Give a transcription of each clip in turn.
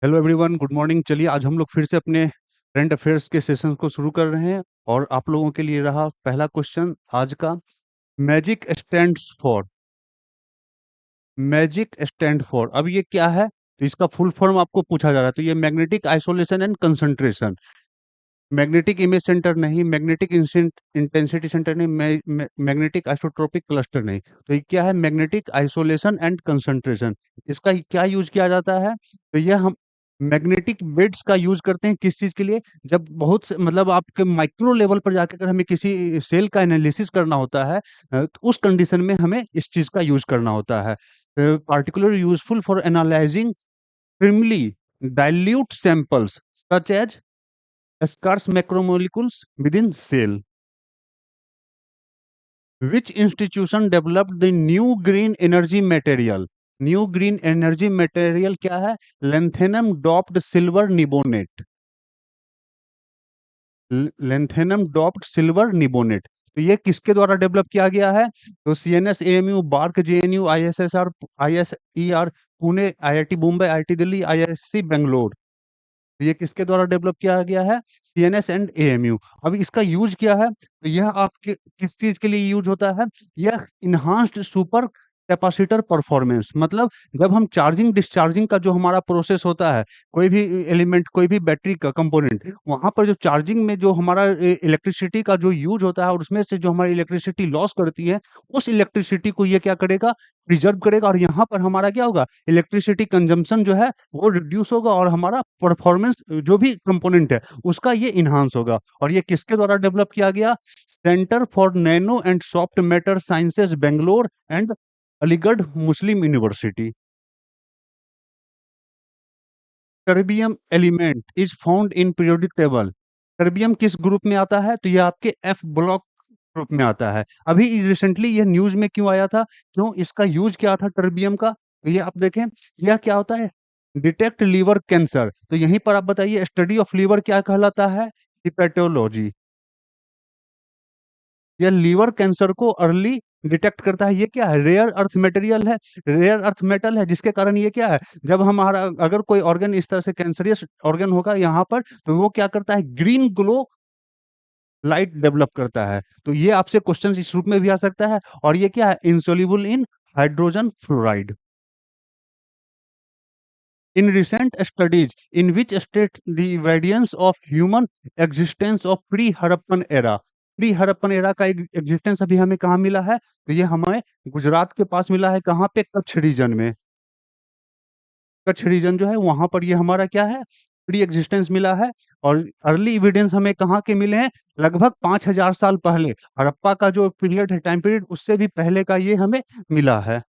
Hello everyone, good morning. चलिए आज हम लोग फिर से अपने करंट अफेयर्स के सेशन को शुरू कर रहे हैं और आप लोगों के लिए रहा पहला क्वेश्चन आज का। Magic stands for. Magic stand for, अब ये क्या है? तो इसका फुल फॉर्म आपको पूछा जा रहा है। तो ये magnetic isolation and concentration. Magnetic image centre नहीं, मैग्नेटिक इंटेंसिटी सेंटर नहीं, मैग्नेटिक आइसोट्रोपिक क्लस्टर नहीं। तो ये क्या है? Magnetic isolation and concentration. इसका क्या यूज किया जाता है? तो यह हम मैग्नेटिक बेड्स का यूज करते हैं किस चीज के लिए? जब बहुत मतलब आपके माइक्रो लेवल पर जाकर अगर हमें किसी सेल का एनालिसिस करना होता है, तो उस कंडीशन में हमें इस चीज का यूज करना होता है। Particular useful for analysing extremely dilute samples such as scarce macromolecules within cell. Which institution developed the new green energy material? New green energy material क्या है? Lanthanum doped silver niobate. Lanthanum doped silver niobate. तो ये किसके द्वारा develop किया गया है? तो CNS, AMU, BARC, JNU, ISSR, IISER Pune, IIT Mumbai, IIT Delhi, IISc Bangalore. तो ये किसके द्वारा डेवलप किया गया है? CNS and AMU. अब इसका यूज क्या है? तो यह आपके किस चीज के लिए यूज होता है? यह इन्हांस्ड सुपर कैपेसिटर परफॉर्मेंस, मतलब जब हम चार्जिंग डिस्चार्जिंग का जो हमारा प्रोसेस होता है, कोई भी एलिमेंट, कोई भी बैटरी का कंपोनेंट, वहां पर जो चार्जिंग में जो हमारा इलेक्ट्रिसिटी का जो यूज होता है और उसमें से जो हमारी इलेक्ट्रिसिटी लॉस करती है, उस इलेक्ट्रिसिटी को ये क्या करेगा? प्रिजर्व करेगा। और यहाँ पर हमारा क्या होगा? इलेक्ट्रिसिटी कंजम्पशन जो है वो रिड्यूस होगा और हमारा परफॉर्मेंस जो भी कंपोनेंट है उसका ये इन्हांस होगा। और ये किसके द्वारा डेवलप किया गया? Centre for nano and soft matter sciences, Bangalore and Aligarh Muslim university. Terbium element is found in periodic table. Terbium किस ग्रुप में आता है? तो ये आपके एफ ब्लॉक ग्रुप में आता है। अभी रिसेंटली ये न्यूज में क्यों आया था? क्यों इसका यूज क्या था टर्बियम का? तो ये आप देखें, यह क्या होता है? Detect liver cancer. तो यहीं पर आप बताइए, स्टडी ऑफ लीवर क्या कहलाता है? हिपेटोलॉजी। यह लीवर कैंसर को अर्ली डिटेक्ट करता है। ये क्या है? रेयर अर्थ मटेरियल है, रेयर अर्थ मेटल है, जिसके कारण ये क्या है? जब हमारा अगर कोई ऑर्गन इस तरह से कैंसरियस ऑर्गन होगा यहाँ पर, तो वो क्या करता है? ग्रीन ग्लो लाइट डेवलप करता है। तो ये आपसे क्वेश्चन इस रूप में भी आ सकता है। और ये क्या है? Insoluble in hydrogen fluoride. In recent studies, in which state the evidence of human existence of pre-हड़प्पन era, pre Harappan era का एग्जिस्टेंस अभी हमें कहाँ मिला है? तो ये हमें गुजरात के पास मिला है। कहाँ पे? कच्छ रीजन में। कच्छ रीजन जो है वहां पर ये हमारा क्या है? प्री एग्जिस्टेंस मिला है। और अर्ली एविडेंस हमें कहाँ के मिले हैं? लगभग 5000 साल पहले, हड़प्पा का जो पीरियड है, टाइम पीरियड, उससे भी पहले का ये हमें मिला है।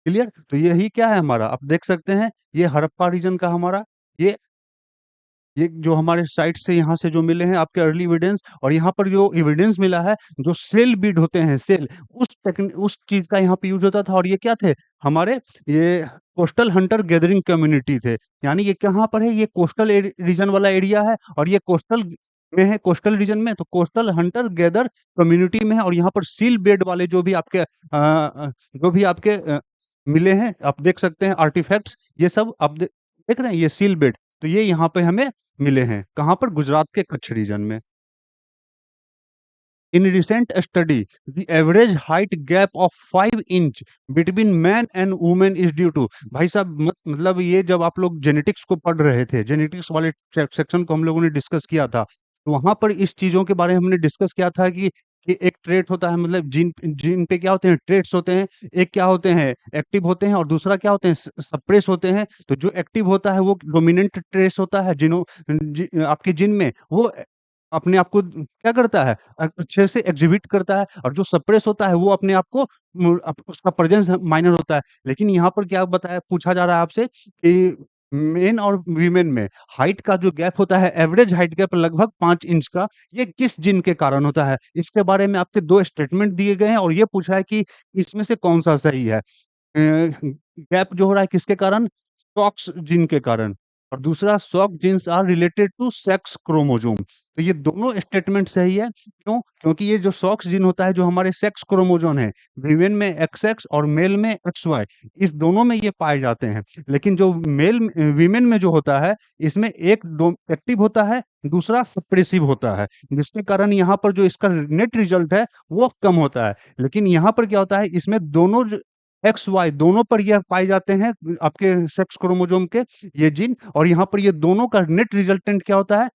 क्लियर? तो यही क्या है हमारा, आप देख सकते हैं, ये हड़प्पा रीजन का हमारा ये जो हमारे साइट से यहाँ से जो मिले हैं आपके अर्ली एविडेंस। और यहाँ पर जो एविडेंस मिला है, जो सेल बीड होते हैं, सेल, उस चीज का यहाँ पे यूज होता था। और ये क्या थे? हमारे ये कोस्टल हंटर गैदरिंग कम्युनिटी थे। यानी ये कहाँ पर है? ये कोस्टल रीजन वाला एरिया है। और ये कोस्टल में है, कोस्टल रीजन में, तो कोस्टल हंटर गैदर कम्युनिटी में है। और यहाँ पर सील बेड वाले जो भी आपके मिले हैं, आप देख सकते हैं आर्टिफैक्ट्स, ये सब आप देख रहे हैं, ये सील बेड। तो ये यहाँ पे हमें मिले हैं। कहाँ पर? गुजरात के कच्छ रीजन में। In recent study the average height gap of 5 inch between man and women is due to. भाई साहब, मतलब ये जब आप लोग जेनेटिक्स को पढ़ रहे थे, जेनेटिक्स वाले सेक्शन को हम लोगों ने डिस्कस किया था, तो वहां पर इस चीजों के बारे में हमने डिस्कस किया था कि एक ट्रेट होता है, मतलब जीन जीन पे क्या होते हैं? ट्रेट्स होते हैं। एक क्या होते हैं? एक्टिव होते हैं। और दूसरा क्या होते हैं? सप्रेस होते हैं। तो जो एक्टिव होता है वो डोमिनेंट ट्रेस होता है, आपके जीन में वो अपने आप को क्या करता है? अच्छे से एग्ज़िबिट करता है। और जो सप्रेस होता है वो अपने आप को उसका प्रेजेंस माइनर होता है। लेकिन यहाँ पर क्या बताया, पूछा जा रहा है आपसे कि मेन और वीमेन में हाइट का जो गैप होता है, एवरेज हाइट गैप लगभग 5 इंच का, ये किस जीन के कारण होता है? इसके बारे में आपके 2 स्टेटमेंट दिए गए हैं और ये पूछा है कि इसमें से कौन-सा सही है? गैप जो हो रहा है किसके कारण? स्टॉक्स जीन के कारण। और दूसरा shock genes are related to sex chromosome. तो ये दोनों स्टेटमेंट सही है। क्यों? क्योंकि ये जो सॉक्स जीन होता है, जो हमारे सेक्स क्रोमोसोम है, वीमेन में XX और मेल में XY, इस दोनों में ये पाए जाते हैं। लेकिन जो वीमेन में जो होता है, इसमें एक दो एक्टिव होता है, दूसरा सप्रेसिव होता है, जिसके कारण यहाँ पर जो इसका नेट रिजल्ट है, वो कम होता है। लेकिन यहाँ पर क्या होता है, इसमें दोनों XY दोनों पर यह पाए जाते हैं, आपके सेक्स क्रोमोसोम के ये जीन, और यहाँ पर ये दोनों का नेट रिजल्टेंट क्या होता है,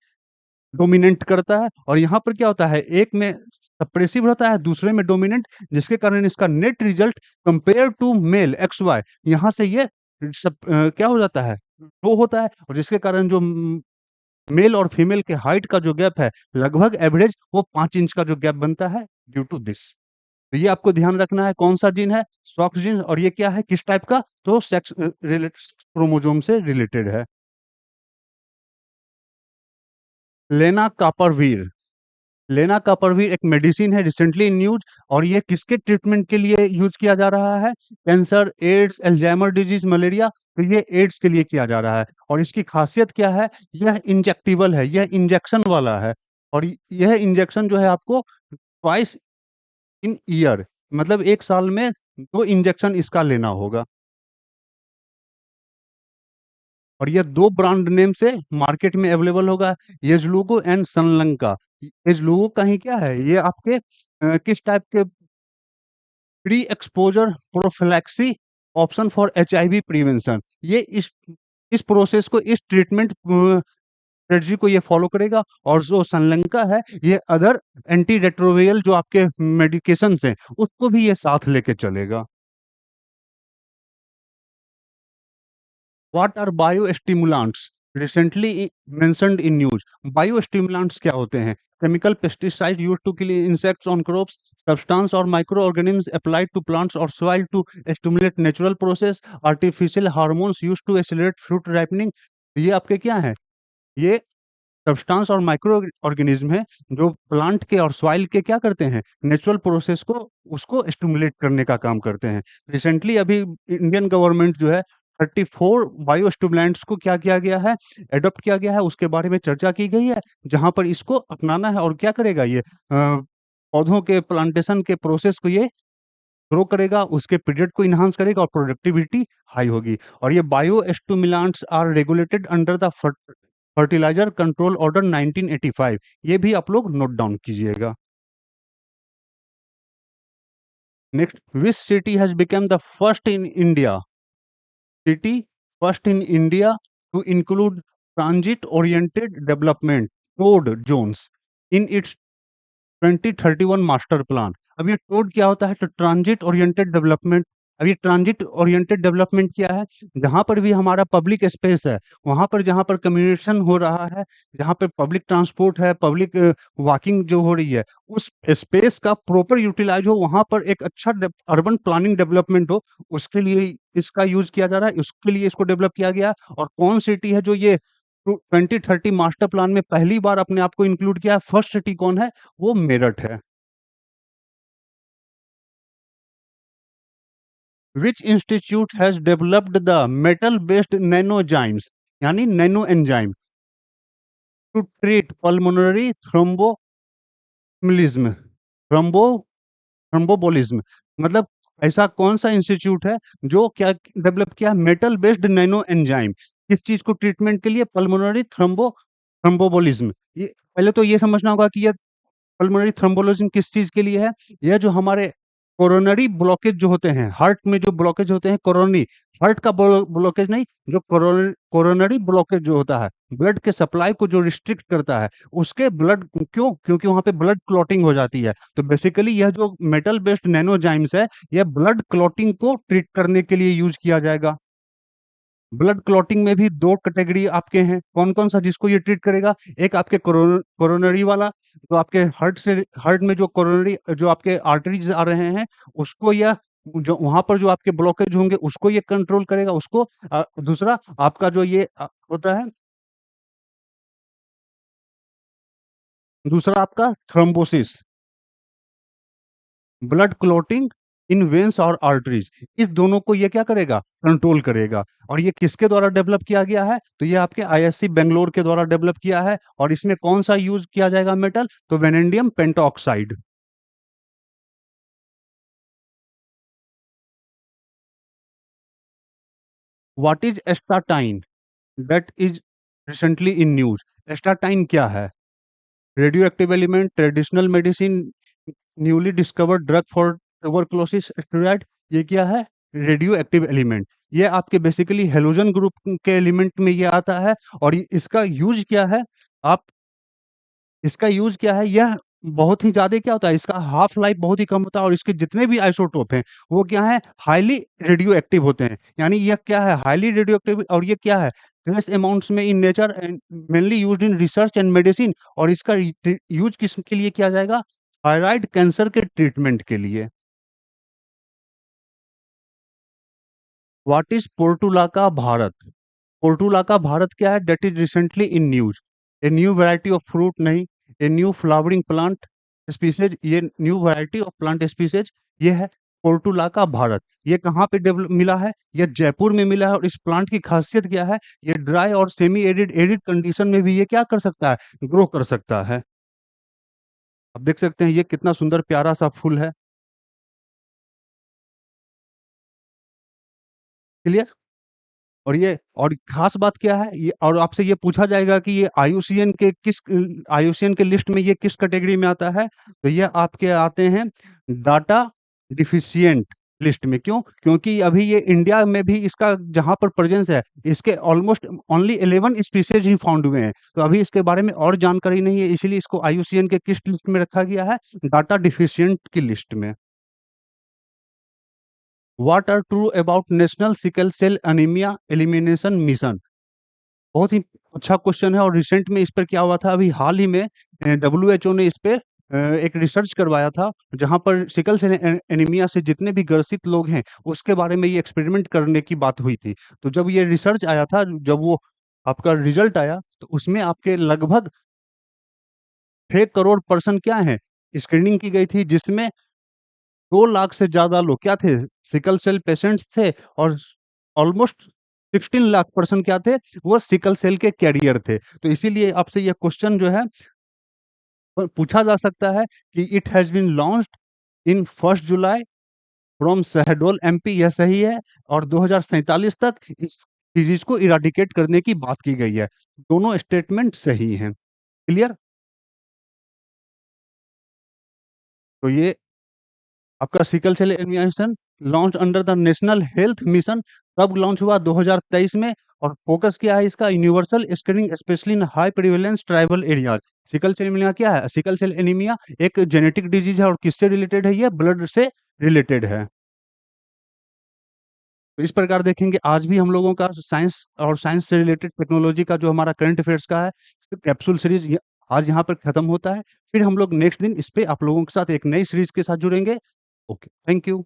डोमिनेंट करता है। और यहाँ पर क्या होता है, एक में सप्रेसिव रहता है, दूसरे में डोमिनेंट, जिसके कारण इसका net result compare to male XY, यहाँ से ये क्या हो जाता है, लो होता है, और जिसके कारण जो मेल और फीमेल के हाइट का जो गैप है, लगभग एवरेज वो 5 इंच का जो गैप बनता है, ड्यू टू दिस। तो ये आपको ध्यान रखना है, कौन सा जीन है, सॉक्स जीन, और ये क्या है, किस टाइप का, तो सेक्स क्रोमोसोम से रिलेटेड है। लेना कापरवीर। लेना कापरवीर एक मेडिसिन है, रिसेंटली इन न्यूज, और ये किसके ट्रीटमेंट के लिए यूज किया जा रहा है, cancer, AIDS, Alzheimer disease, malaria. तो ये एड्स के लिए किया जा रहा है, और इसकी खासियत क्या है, यह इंजेक्टिबल है, यह इंजेक्शन वाला है, और यह इंजेक्शन जो है आपको ट्वाइस इन ईयर, मतलब एक साल में 2 इंजेक्शन इसका लेना होगा। और ये 2 ब्रांड नेम से मार्केट में अवेलेबल होगा, येज़लुगो एंड सनलंका। येज़लुगो का ही क्या है, ये आपके किस टाइप के, pre exposure prophylaxis option for HIV prevention. ये इस प्रोसेस को, इस ट्रीटमेंट स्ट्रेटजी को ये फॉलो करेगा। और जो सनलंका है, ये अदर एंटी रेट्रोवायरल जो आपके मेडिकेशंस हैं, उसको भी ये साथ लेके चलेगा। What are biostimulants, recently mentioned in news. Biostimulants क्या होते हैं, chemical pesticide used to kill insects on crops, substance और micro organisms applied to plants और soil to stimulate natural process, artificial hormones used to accelerate fruit ripening. ये आपके क्या है, ये सब्सटेंस और माइक्रो ऑर्गेनिज्म है, जो प्लांट के और सॉइल के क्या करते हैं, नेचुरल प्रोसेस को, उसको स्टिमुलेट करने का काम करते हैं। रिसेंटली अभी इंडियन गवर्नमेंट जो है, 34 बायो स्टिमुलेंट्स को क्या किया गया है, एडॉप्ट किया गया है, उसके बारे में चर्चा की गई है, जहां पर इसको अपनाना है। और क्या करेगा ये, पौधों के प्लांटेशन के प्रोसेस को ये ग्रो करेगा, उसके पीरियड को इन्हांस करेगा, और प्रोडक्टिविटी हाई होगी। और ये bio stimulants are regulated under the fertilizer control order 1985। ये भी आप लोग नोट डाउन कीजिएगा। Next, which city has become the first in India, city first in India to include transit oriented development TOD zones in its 2031 master plan. अब ये toad क्या होता है, तो ट्रांजिट ओरिएंटेड डेवलपमेंट। अब ये ट्रांजिट ओरिएंटेड डेवलपमेंट क्या है, जहां पर भी हमारा पब्लिक स्पेस है, वहां पर जहां पर कम्युनिकेशन हो रहा है, जहां पर पब्लिक ट्रांसपोर्ट है, पब्लिक वॉकिंग जो हो रही है, उस स्पेस का प्रॉपर यूटिलाइज हो, वहां पर एक अच्छा अर्बन प्लानिंग डेवलपमेंट हो, उसके लिए इसका यूज किया जा रहा है, उसके लिए इसको डेवलप किया गया है। और कौन सिटी है जो ये 2030 मास्टर प्लान में पहली बार अपने आप को इंक्लूड किया है, फर्स्ट सिटी कौन है, वो मेरठ है। Which institute has developed the metal based nanozymes, यानी nano enzyme, to treat pulmonary thrombolism, thrombo thromboembolism. मतलब ऐसा कौन सा इंस्टीट्यूट है जो क्या डेवलप किया, मेटल बेस्ड नैनो एंजाइम, किस चीज को ट्रीटमेंट के लिए, पल्मोनरी थ्रोम्बोलिज्म। ये पहले तो ये समझना होगा कि ये पल्मोनरी थ्रोम्बोलिज्म किस चीज के लिए है। यह जो हमारे कोरोनरी ब्लॉकेज जो होते हैं, हार्ट में जो ब्लॉकेज होते हैं, कोरोनरी, हार्ट का ब्लॉकेज नहीं, जो कोरोनरी ब्लॉकेज जो होता है, ब्लड के सप्लाई को जो रिस्ट्रिक्ट करता है, उसके ब्लड, क्यों, क्योंकि वहां पे ब्लड क्लॉटिंग हो जाती है। तो बेसिकली यह जो मेटल बेस्ड नैनोजाइम्स है, यह ब्लड क्लॉटिंग को ट्रीट करने के लिए यूज किया जाएगा। ब्लड क्लॉटिंग में भी 2 कैटेगरी आपके हैं, कौन-कौन सा जिसको ये ट्रीट करेगा? एक आपके कोरोनरी वाला, जो आपके हार्ट से, हार्ट में जो कोरोनरी जो आपके आर्टरीज आ रहे हैं, उसको यह, जो वहाँ पर जो आपके ब्लॉकेज होंगे, उसको ये कंट्रोल करेगा, उसको दूसरा आपका जो ये होता है, दूसरा आपका थ्रोम्बोसिस, ब्लड क्लॉटिंग इन वेन्स और आर्टरीज, इस दोनों को ये क्या करेगा, कंट्रोल करेगा। और ये किसके द्वारा डेवलप किया गया है, तो ये आपके आईएससी बेंगलोर के द्वारा डेवलप किया है। और इसमें कौन सा यूज किया जाएगा मेटल, तो vanadium pentoxide. What is एस्टाटाइन, that is recently in news. एस्टाटाइन क्या है, radio active element, traditional medicine, newly discovered drug for tuberculosis, steroid. ये क्या है, रेडियो एक्टिव एलिमेंट। ये आपके बेसिकली हेलोजन ग्रुप के एलिमेंट में ये आता है। और इसका यूज क्या है, आप इसका यूज क्या है, यह बहुत ही ज्यादा क्या होता है, इसका हाफ लाइफ बहुत ही कम होता है। और इसके जितने भी आइसोटोप हैं वो क्या है, हाईली रेडियो एक्टिव होते हैं। यानी यह क्या है, हाईली रेडियो एक्टिव। और ये क्या है, ट्रेस अमाउंट्स में in nature and mainly used in research and medicine. और इसका यूज किस के लिए किया जाएगा, थायराइड कैंसर के ट्रीटमेंट के लिए। What is portulaca Bharat, portulaca Bharat क्या है, that is recently in news. A new variety of fruit नहीं, a new flowering plant species, ये new variety of plant species ये है पोर्टुलाका भारत। ये कहाँ पे डेवलप मिला है, ये जयपुर में मिला है। और इस प्लांट की खासियत क्या है, ये ड्राई और सेमी एरिड एरिड कंडीशन में भी ये क्या कर सकता है, ग्रो कर सकता है। आप देख सकते हैं ये कितना सुंदर प्यारा सा फूल है। क्लियर। और ये और खास बात क्या है ये, और आपसे ये पूछा जाएगा कि ये आईयूसीएन के लिस्ट में ये किस कैटेगरी में आता है, तो ये आपके आते हैं डाटा डिफिशिएंट लिस्ट में। क्यों, क्योंकि अभी ये इंडिया में भी इसका जहां पर प्रेजेंस है, इसके almost only 11 species he found हुए हैं। तो अभी इसके बारे में और जानकारी नहीं है, इसीलिए इसको आईयूसीएन के किस लिस्ट में रखा गया है, डाटा डिफिशिएंट की लिस्ट में। What are true about national sickle cell anaemia elimination mission. बहुत ही अच्छा क्वेश्चन है। और रिसेंट में इस पर क्या हुआ था, अभी हाल ही में डब्ल्यूएचओ ने इस पे एक रिसर्च करवाया था, जहां पर सिकल सेल एनीमिया से जितने भी ग्रसित लोग हैं उसके बारे में ये एक्सपेरिमेंट करने की बात हुई थी। तो जब ये रिसर्च आया था, जब वो आपका रिजल्ट आया, तो उसमें आपके लगभग 6 करोड़ पर्सन क्या है, स्क्रीनिंग की गई थी, जिसमें 2 लाख से ज्यादा लोग क्या थे, सिकल सेल पेशेंट्स थे। और ऑलमोस्ट 16 लाख पर्सन क्या थे, वो सिकल सेल के कैरियर थे। तो इसीलिए आपसे यह क्वेश्चन जो है पूछा जा सकता है कि it has been launched in 1 July from Shahdol MP, यह सही है। और 2047 तक इस डिजीज को इराडिकेट करने की बात की गई है। दोनों स्टेटमेंट सही हैं। क्लियर। तो ये आपका sickle cell anaemia launch under the national health mission कब लॉन्च हुआ, 2023 में। और फोकस क्या है इसका, universal screening specially in high prevalence tribal areas. Sickle cell anaemia क्या है, सिकल सेल एनीमिया एक जेनेटिक डिजीज है। और किससे रिलेटेड है, ये ब्लड से रिलेटेड है। तो इस प्रकार देखेंगे आज भी हम लोगों का साइंस और साइंस से रिलेटेड टेक्नोलॉजी का जो हमारा करंट अफेयर्स का है कैप्सूल सीरीज आज यहाँ पर खत्म होता है। फिर हम लोग नेक्स्ट दिन इस पे आप लोगों के साथ एक नई सीरीज के साथ जुड़ेंगे। Okay, thank you.